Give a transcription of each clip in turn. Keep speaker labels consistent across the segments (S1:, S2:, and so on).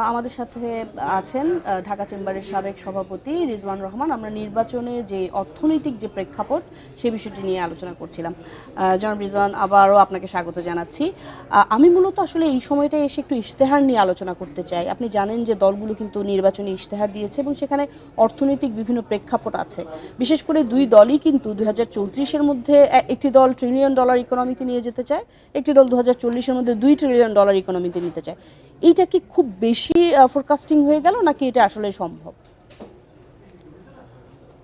S1: আমাদের সাথে আছেন ঢাকা চেম্বারের সাবেক সভাপতি রিজওয়ান রহমান। আমরা নির্বাচনে যে অর্থনৈতিক যে প্রেক্ষাপট সে বিষয়টি নিয়ে আলোচনা করছিলাম। জনাব রিজওয়ান, আবারও আপনাকে স্বাগত জানাচ্ছি। আমি মূলত আসলে এই সময়টায় এসে একটু ইশতেহার নিয়ে আলোচনা করতে চাই। আপনি জানেন যে দলগুলো কিন্তু নির্বাচনী ইশতেহার দিয়েছে এবং সেখানে অর্থনৈতিক বিভিন্ন প্রেক্ষাপট আছে। বিশেষ করে দুই দলই কিন্তু 2034-এর মধ্যে একটি দল $1 ট্রিলিয়ন ইকোনমিতে নিয়ে যেতে চায়, একটি দল 2040-এর মধ্যে $2 ট্রিলিয়ন ইকোনমিতে নিতে চায়। এইটা কি খুব বেশি ফোরকাস্টিং হয়ে গেল নাকি এটা আসলে সম্ভব?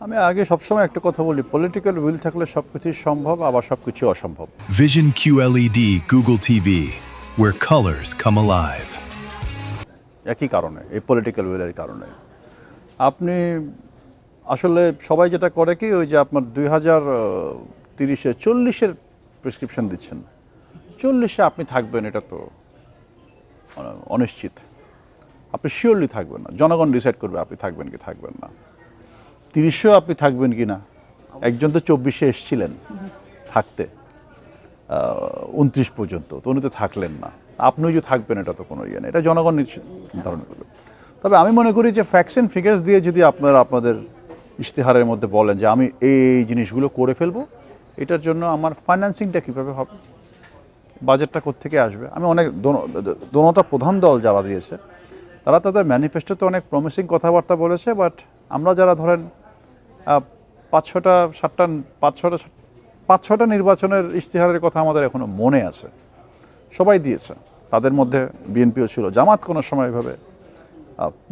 S2: আমি আগে সবসময় একটা কথা বলি, পলিটিক্যাল উইল থাকলে সবকিছুই সম্ভব, আবার সবকিছু অসম্ভব।
S3: Vision QLED Google TV, where colors come alive.
S2: একই কারণে, এই পলিটিক্যাল উইলের কারণে আপনি আসলে সবাই যেটা করে কি, ওই যে আপনার 2030-এ 40-এর প্রেসক্রিপশন দিচ্ছেন, 40-এ আপনি থাকবেন এটা তো অনিশ্চিত। আপনি শিওরলি থাকবেন না, জনগণ ডিসাইড করবে আপনি থাকবেন কি থাকবেন না। 30-এও আপনি থাকবেন কি না। একজন তো 24-এ এসেছিলেন থাকতে 29 পর্যন্ত, তো উনি তো থাকলেন না। আপনিও যে থাকবেন এটা তো কোনো ইয়ে নেই, এটা জনগণ নির্ধারণ করবে। তবে আমি মনে করি যে ফ্যাক্টস অ্যান্ড ফিগার্স দিয়ে যদি আপনারা আপনাদের ইশতেহারের মধ্যে বলেন যে আমি এই জিনিসগুলো করে ফেলবো, এটার জন্য আমার ফাইন্যান্সিংটা কীভাবে হবে, বাজেটটা কোত্থেকে আসবে। আমি অনেক দোনোটা প্রধান দল যারা দিয়েছে তারা তাদের ম্যানিফেস্টোতে অনেক প্রমিসিং কথাবার্তা বলেছে, বাট আমরা যারা ধরেন 5-6টা নির্বাচনের ইশতেহারের কথা আমাদের এখনো মনে আছে, সবাই দিয়েছে। তাদের মধ্যে বিএনপিও ছিল, জামাত কোনো সময় এভাবে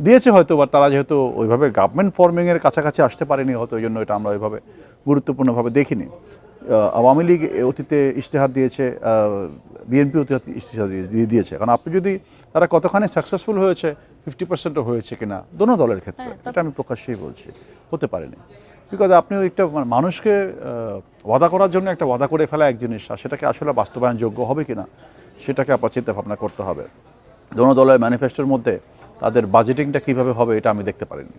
S2: দিয়েছে হয়তো, বা তারা যেহেতু ওইভাবে গভর্নমেন্ট ফর্মিংয়ের কাছাকাছি আসতে পারেনি হয়তো, ওই জন্য এটা আমরা ওইভাবে গুরুত্বপূর্ণভাবে দেখিনি। আওয়ামী লীগ অতীতে ইশতেহার দিয়েছে, বিএনপি অতীতে ইশতেহার দিয়েছে। কারণ আপনি যদি তারা কতখানি সাকসেসফুল হয়েছে, 50%ও হয়েছে কিনা দোনো দলের ক্ষেত্রে, এটা আমি প্রকাশ্যেই বলছি, হতে পারেনি। বিকজ আপনি একটা মানুষকে ওয়াদা করার জন্য একটা ওয়াদা করে ফেলা এক জিনিস, আর সেটাকে আসলে বাস্তবায়নযোগ্য হবে কিনা সেটাকে আপনার চিন্তা ভাবনা করতে হবে। দোনো দলের ম্যানিফেস্টোর মধ্যে তাদের বাজেটিংটা কীভাবে হবে এটা আমি দেখতে পারিনি।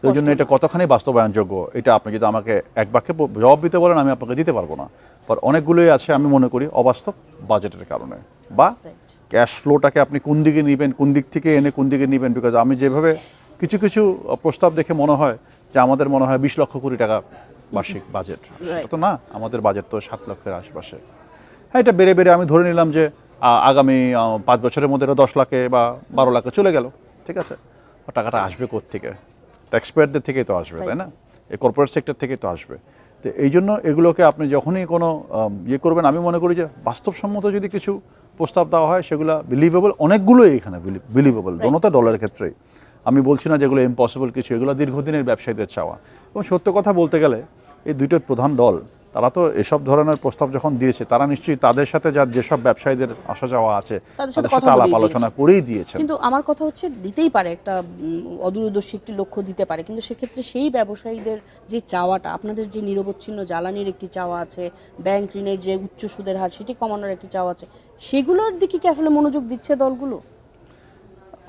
S2: ওই জন্য এটা কতখানি বাস্তবায়নযোগ্য এটা আপনি যদি আমাকে এক বাক্যে জবাব দিতে বলেন আমি আপনাকে দিতে পারবো না। পর অনেকগুলোই আছে আমি মনে করি অবাস্তব বাজেটের কারণে, বা ক্যাশ ফ্লোটাকে আপনি কোন দিকে নেবেন, কোন দিক থেকে এনে কোন দিকে নেবেন। বিকজ আমি যেভাবে কিছু কিছু প্রস্তাব দেখে মনে হয় যে আমাদের মনে হয় 20 লক্ষ কোটি টাকা বার্ষিক বাজেট, তো না, আমাদের বাজেট তো 7 লক্ষের আশেপাশে। হ্যাঁ, এটা বেড়ে বেড়ে আমি ধরে নিলাম যে আগামী 5 বছরের মধ্যে এটা 10 লাখে বা 12 লাখে চলে গেল, ঠিক আছে। টাকাটা আসবে কোত্থেকে? ট্যাক্সপেয়ারদের থেকেই তো আসবে, তাই না? এই কর্পোরেট সেক্টর থেকেই তো আসবে। তো এই জন্য এগুলোকে আপনি যখনই কোনো ইয়ে করবেন, আমি মনে করি যে বাস্তবসম্মত যদি কিছু প্রস্তাব দেওয়া হয় সেগুলো বিলিভেবল, অনেকগুলোই এখানে বিলিভেবল দোনোটা দলের ক্ষেত্রেই। আমি বলছি না যেগুলো ইম্পসিবল কিছু, এগুলো দীর্ঘদিনের ব্যবসায়ীদের চাওয়া। এবং সত্য কথা বলতে গেলে এই দুইটার প্রধান দল তারা তো এসব ধরনের প্রস্তাব যখন দিয়েছে, তারা নিশ্চয়ই তাদের সাথে যেসব ব্যবসায়ীদের আসা যাওয়া আছে তাদের সাথে আলাপ আলোচনা করেই দিয়েছে।
S1: কিন্তু আমার কথা হচ্ছে দিতেই পারে, একটা অদূরদর্শী একটি লক্ষ্য দিতে পারে, কিন্তু সেক্ষেত্রে সেই ব্যবসায়ীদের যে চাওয়াটা, আপনাদের যে নিরবচ্ছিন্ন জ্বালানির একটি চাওয়া আছে, ব্যাংক ঋণের যে উচ্চ সুদের হার সেটি কমানোর একটি চাওয়া আছে, সেগুলোর দিকে কি আসলে মনোযোগ দিচ্ছে দলগুলো?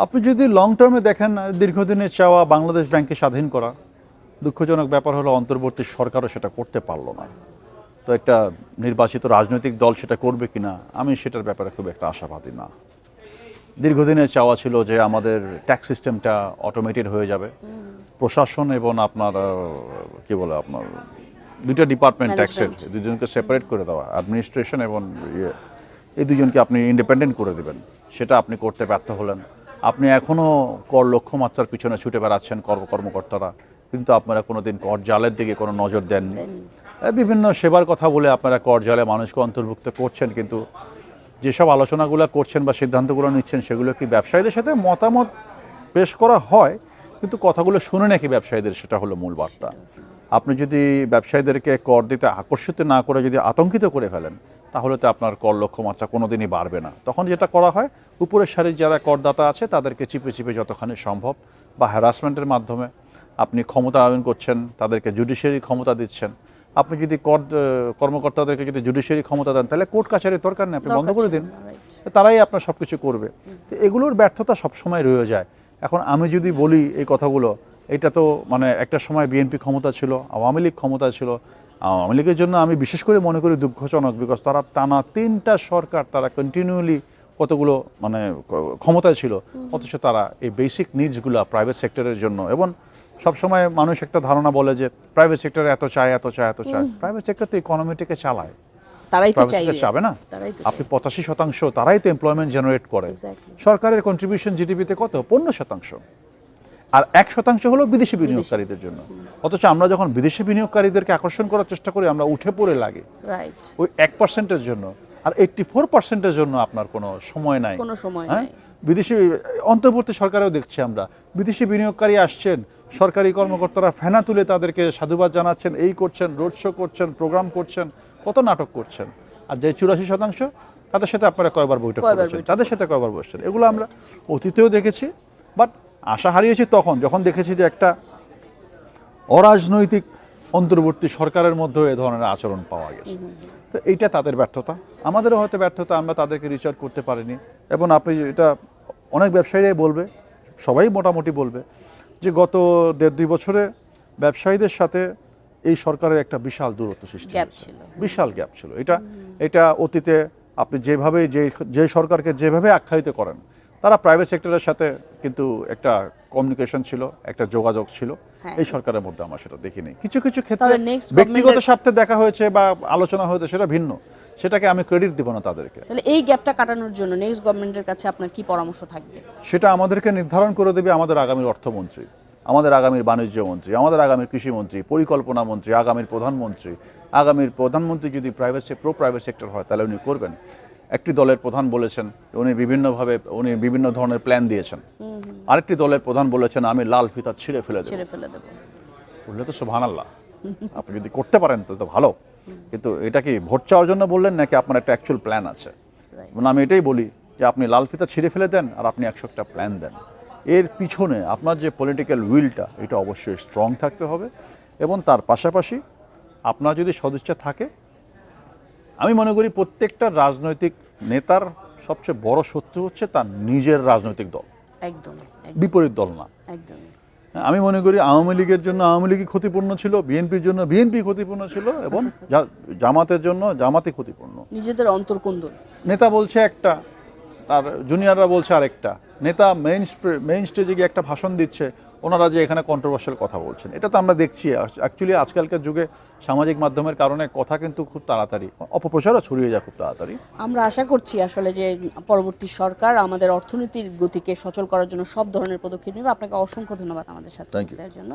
S2: আপনি যদি লং টার্মে দেখেন, দীর্ঘদিনের চাওয়া বাংলাদেশ ব্যাংককে স্বাধীন করা, দুঃখজনক ব্যাপার হলো অন্তর্বর্তী সরকারও সেটা করতে পারলো না। তো একটা নির্বাচিত রাজনৈতিক দল সেটা করবে কিনা আমি সেটার ব্যাপারে খুব একটা আশাবাদী না। দীর্ঘদিনের চাওয়া ছিল যে আমাদের ট্যাক্স সিস্টেমটা অটোমেটেড হয়ে যাবে, প্রশাসন এবং আপনার কি বলে আপনার দুইটা ডিপার্টমেন্ট ট্যাক্সের দুজনকে সেপারেট করে দেওয়া, অ্যাডমিনিস্ট্রেশন এবং এই দুজনকে আপনি ইন্ডিপেন্ডেন্ট করে দেবেন। সেটা আপনি করতে ব্যর্থ হলেন। আপনি এখনও কর লক্ষ্যমাত্রার পিছনে ছুটে বেড়াচ্ছেন কর্মকর্তারা, কিন্তু আপনারা কোনোদিন কর জালের দিকে কোনো নজর দেননি। বিভিন্ন সেবার কথা বলে আপনারা কর জালে মানুষকে অন্তর্ভুক্ত করছেন, কিন্তু যেসব আলোচনাগুলো করছেন বা সিদ্ধান্তগুলো নিচ্ছেন সেগুলো কি ব্যবসায়ীদের সাথে মতামত পেশ করা হয়, কিন্তু কথাগুলো শুনে নাকি ব্যবসায়ীদের, সেটা হলো মূল বার্তা। আপনি যদি ব্যবসায়ীদেরকে কর দিতে আকর্ষিত না করে যদি আতঙ্কিত করে ফেলেন, তাহলে তো আপনার কর লক্ষ্যমাত্রা কোনো দিনই বাড়বে না। তখন যেটা করা হয়, উপরের সারির যারা করদাতা আছে তাদেরকে চিপে চিপে যতখানি সম্ভব বা হ্যারাসমেন্টের মাধ্যমে আপনি ক্ষমতা আয়ন করছেন, তাদেরকে জুডিশিয়ারি ক্ষমতা দিচ্ছেন। আপনি যদি কর্মকর্তাদেরকে যদি জুডিশিয়ারি ক্ষমতা দেন, তাহলে কোর্ট কাছারির দরকার নেই, আপনি বন্ধ করে দিন, তারাই আপনার সব কিছু করবে। তো এগুলোর ব্যর্থতা সবসময় রয়ে যায়। এখন আমি যদি বলি এই কথাগুলো, এটা তো মানে একটা সময় বিএনপি ক্ষমতা ছিল, আওয়ামী লীগ ক্ষমতা ছিল। আওয়ামী লীগের জন্য আমি বিশেষ করে মনে করি দুঃখজনক, বিকজ তারা টানা 3টা সরকার তারা কন্টিনিউলি কতগুলো মানে ক্ষমতায় ছিল, অথচ তারা এই বেসিক নিডসগুলো প্রাইভেট সেক্টরের জন্য, এবং সবসময় মানুষ একটা ধারণা বলে যে প্রাইভেট সেক্টরে এত চায় এত চায় এত চায়, প্রাইভেট সেক্টর তো ইকোনমিটাকে চালায়,
S1: তারাই তো
S2: প্রাইভেট
S1: চাইবে,
S2: সেক্টর চাবে না।
S1: তারাই তো
S2: আপনি 85% তারাই তো এমপ্লয়মেন্ট জেনারেট করে।
S1: Exactly.
S2: সরকারের কন্ট্রিবিউশন জিডিপিতে কত? 15%, আর 1% হলো বিদেশি বিনিয়োগকারীদের জন্য। অথচ আমরা যখন বিদেশি বিনিয়োগকারীদেরকে আকর্ষণ করার চেষ্টা করি, আমরা উঠে পড়ে লাগে
S1: রাইট,
S2: ওই 1%-এর জন্য, আর 84%-এর জন্য আপনার কোনো সময় নাই।
S1: কোনো সময়
S2: হ্যাঁ?
S1: নাই।
S2: বিদেশি অন্তর্বর্তী সরকারেও দেখছি আমরা, বিদেশি বিনিয়োগকারী আসছেন, সরকারি কর্মকর্তারা ফেনা তুলে তাদেরকে সাধুবাদ জানাচ্ছেন, এই করছেন, রোড শো করছেন, প্রোগ্রাম করছেন, কত নাটক করছেন। আর যে 84% তাদের সাথে আপনারা কয়বার বৈঠক করেছেন, তাদের সাথে কয়বার বসছেন, এগুলো আমরা অতীতেও দেখেছি। বাট আশা হারিয়েছি তখন যখন দেখেছি যে একটা অরাজনৈতিক অন্তর্বর্তী সরকারের মধ্যেও এ ধরনের আচরণ পাওয়া গেছে। তো এইটা তাদের ব্যর্থতা, আমাদেরও হয়তো ব্যর্থতা, আমরা তাদেরকে রিচ আউট করতে পারিনি। এবং আপনি এটা অনেক ব্যবসায়ীরাই বলবে, সবাই মোটামুটি বলবে যে গত 1.5-2 বছরে ব্যবসায়ীদের সাথে এই সরকারের একটা বিশাল দূরত্ব সৃষ্টি
S1: গ্যাপ
S2: হয়েছে,
S1: ছিল,
S2: বিশাল গ্যাপ ছিল। এটা অতীতে আপনি যেভাবে যে সরকারকে যেভাবে আখ্যায়িত করেন, তারা প্রাইভেট সেক্টরের সাথে কিন্তু একটা কমিউনিকেশন ছিল, একটা যোগাযোগ ছিল।
S1: হ্যাঁ।
S2: এই সরকারের মধ্যে আমরা সেটা দেখিনি। কিছু কিছু ক্ষেত্রে
S1: তাহলে next
S2: ব্যক্তিগত
S1: government-এর-
S2: স্বার্থে দেখা হয়েছে বা আলোচনা হয়েছে, সেটা ভিন্ন, সেটাকে আমি ক্রেডিট দিব না তাদেরকে।
S1: তাহলে এই গ্যাপটা কাটানোর জন্য নেক্সট গভর্নমেন্টের কাছে আপনার কি পরামর্শ থাকবে?
S2: সেটা আমাদেরকে নির্ধারণ করে দেবে আমাদের আগামীর অর্থমন্ত্রী, আমাদের আগামীর বাণিজ্য মন্ত্রী, আমাদের আগামীর কৃষিমন্ত্রী, পরিকল্পনা মন্ত্রী, আগামীর প্রধানমন্ত্রী। আগামীর প্রধানমন্ত্রী যদি প্রাইভেট সেক্টর হয় তাহলে উনি করবেন। একটি দলের প্রধান বলেছেন উনি বিভিন্ন ধরনের প্ল্যান দিয়েছেন, আরেকটি দলের প্রধান বলেছেন আমি লাল ফিতা ছিঁড়ে ফেলে দেব।
S1: ছেড়ে ফেলে দেবো।
S2: বললে তো সুবহানাল্লাহ, আপনি যদি করতে পারেন তাহলে তো ভালো, কিন্তু এটা কি ভোট চাওয়ার জন্য বললেন নাকি আপনার একটা অ্যাকচুয়াল প্ল্যান আছে? মানে আমি এটাই বলি যে আপনি লাল ফিতা ছিঁড়ে ফেলে দেন আর আপনি 100টা প্ল্যান দেন, এর পিছনে আপনার যে পলিটিক্যাল উইলটা এটা অবশ্যই স্ট্রং থাকতে হবে। এবং তার পাশাপাশি আপনার যদি সদিচ্ছা থাকে, আমি মনে করি প্রত্যেকটা রাজনৈতিক নেতার সবচেয়ে বড় শত্রু হচ্ছে তার নিজের রাজনৈতিক দল,
S1: একদম,
S2: বিপরীত দল না।
S1: একদম।
S2: আমি মনে করি আওয়ামী লীগের জন্য আওয়ামী লীগই ক্ষতিপূর্ণ ছিল, বিএনপির জন্য বিএনপি ক্ষতিপূর্ণ ছিল, এবং জামাতের জন্য জামাতই ক্ষতিপূর্ণ।
S1: নিজেদের অন্তর্কোন্দল।
S2: নেতা বলছে একটা, তার জুনিয়ররা বলছে আরেকটা। নেতা মেইন স্টেজে গিয়ে একটা ভাষণ দিচ্ছে, ওনারা যে এখানে কন্ট্রোভার্সিয়াল কথা বলছেন, এটা তো আমরা দেখছি। অ্যাকচুয়ালি আজকালকার যুগে সামাজিক মাধ্যমের কারণে কথা কিন্তু খুব তাড়াতাড়ি অপপ্রচারও ছড়িয়ে যায় খুব তাড়াতাড়ি।
S1: আমরা আশা করছি আসলে যে পরবর্তী সরকার আমাদের অর্থনীতির গতিকে সচল করার জন্য সব ধরনের পদক্ষেপ নেবে। আপনাকে অসংখ্য ধন্যবাদ আমাদের সাথে
S2: Thank you.
S1: থাকার জন্য।